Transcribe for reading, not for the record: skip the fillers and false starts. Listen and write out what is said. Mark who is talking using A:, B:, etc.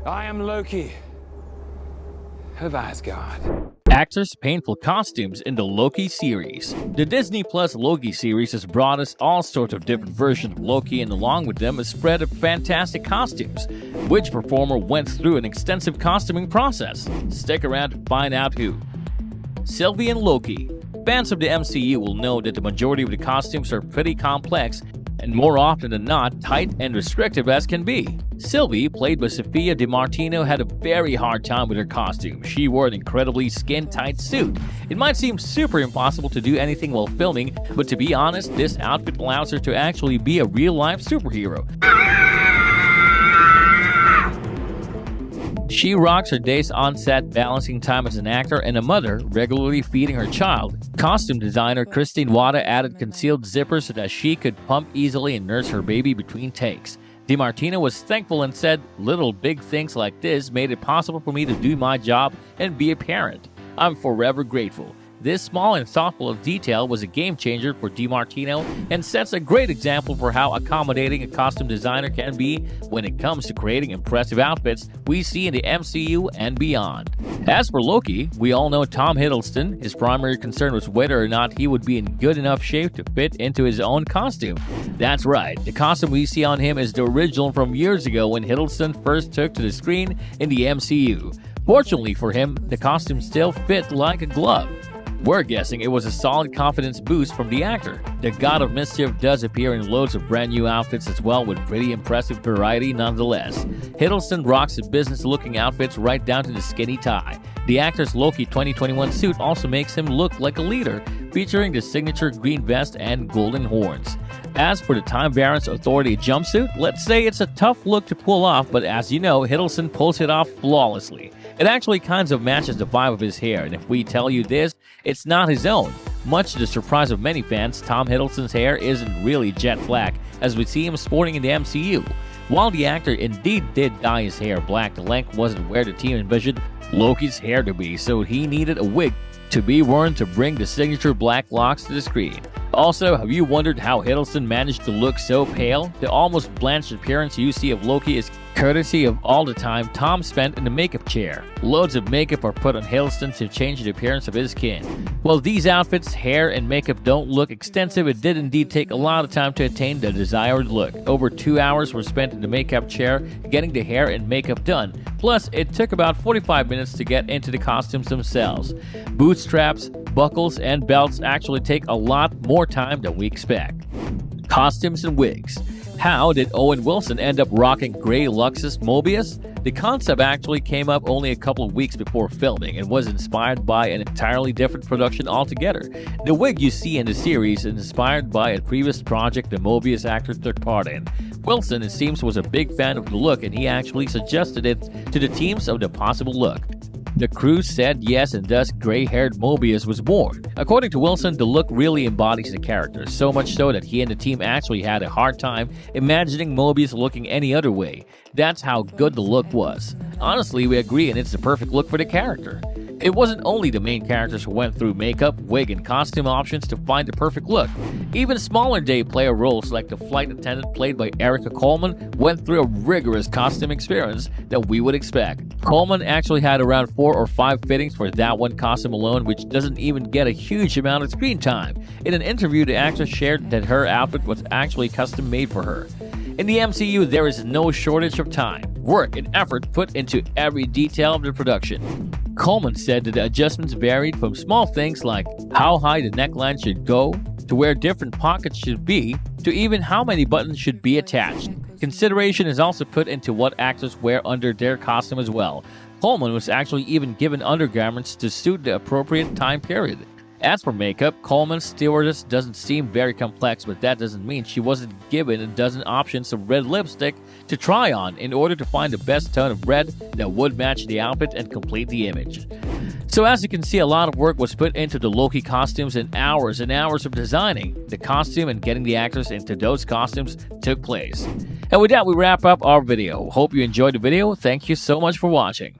A: I am Loki of Asgard.
B: Actors' painful costumes in the Loki series. The Disney Plus Loki series has brought us all sorts of different versions of Loki, and along with them a spread of fantastic costumes. Which performer went through an extensive costuming process? Stick around to find out who. Sylvie and Loki. Fans of the MCU will know that the majority of the costumes are pretty complex and more often than not tight and restrictive as can be. Sylvie, played by Sophia DiMartino, had a very hard time with her costume. She wore an incredibly skin-tight suit. It might seem super impossible to do anything while filming, but to be honest, this outfit allows her to actually be a real-life superhero. She rocks her days on set, balancing time as an actor and a mother, regularly feeding her child. Costume designer Christine Wada added concealed zippers so that she could pump easily and nurse her baby between takes. DiMartino was thankful and said, "Little big things like this made it possible for me to do my job and be a parent. I'm forever grateful." This small and thoughtful detail was a game changer for DiMartino and sets a great example for how accommodating a costume designer can be when it comes to creating impressive outfits we see in the MCU and beyond. As for Loki, we all know Tom Hiddleston. His primary concern was whether or not he would be in good enough shape to fit into his own costume. That's right, the costume we see on him is the original from years ago when Hiddleston first took to the screen in the MCU. Fortunately for him, the costume still fit like a glove. We're guessing it was a solid confidence boost from the actor. The God of Mischief does appear in loads of brand new outfits as well, with pretty impressive variety nonetheless. Hiddleston rocks the business-looking outfits right down to the skinny tie. The actor's Loki 2021 suit also makes him look like a leader, featuring the signature green vest and golden horns. As for the Time Baron's Authority jumpsuit, let's say it's a tough look to pull off, but as you know, Hiddleston pulls it off flawlessly. It actually kind of matches the vibe of his hair, and if we tell you this, it's not his own. Much to the surprise of many fans, Tom Hiddleston's hair isn't really jet black, as we see him sporting in the MCU. While the actor indeed did dye his hair black, the length wasn't where the team envisioned Loki's hair to be, so he needed a wig to be worn to bring the signature black locks to the screen. Also, have you wondered how Hiddleston managed to look so pale? The almost blanched appearance you see of Loki is courtesy of all the time Tom spent in the makeup chair. Loads of makeup are put on Hiddleston to change the appearance of his skin. While these outfits, hair, and makeup don't look extensive, it did indeed take a lot of time to attain the desired look. Over 2 hours were spent in the makeup chair getting the hair and makeup done. Plus, it took about 45 minutes to get into the costumes themselves. Bootstraps, buckles, and belts actually take a lot more time than we expect. Costumes and wigs. How did Owen Wilson end up rocking Grey Luxus Mobius? The concept actually came up only a couple of weeks before filming and was inspired by an entirely different production altogether. The wig you see in the series is inspired by a previous project the Mobius actor took part in. Wilson, it seems, was a big fan of the look, and he actually suggested it to the teams of the possible look. The crew said yes, and thus gray-haired Mobius was born. According to Wilson, the look really embodies the character, so much so that he and the team actually had a hard time imagining Mobius looking any other way. That's how good the look was. Honestly, we agree, and it's the perfect look for the character. It wasn't only the main characters who went through makeup, wig, and costume options to find the perfect look. Even smaller-day player roles like the flight attendant played by Erica Coleman went through a rigorous costume experience that we would expect. Coleman actually had around 4 or 5 fittings for that one costume alone, which doesn't even get a huge amount of screen time. In an interview, the actress shared that her outfit was actually custom-made for her. In the MCU, there is no shortage of time, work, and effort put into every detail of the production. Coleman said that the adjustments varied from small things like how high the neckline should go, to where different pockets should be, to even how many buttons should be attached. Consideration is also put into what actors wear under their costume as well. Coleman was actually even given undergarments to suit the appropriate time period. As for makeup, Coleman's stewardess doesn't seem very complex, but that doesn't mean she wasn't given a dozen options of red lipstick to try on in order to find the best tone of red that would match the outfit and complete the image. So as you can see, a lot of work was put into the Loki costumes and hours of designing the costume and getting the actors into those costumes took place. And with that, we wrap up our video. Hope you enjoyed the video. Thank you so much for watching.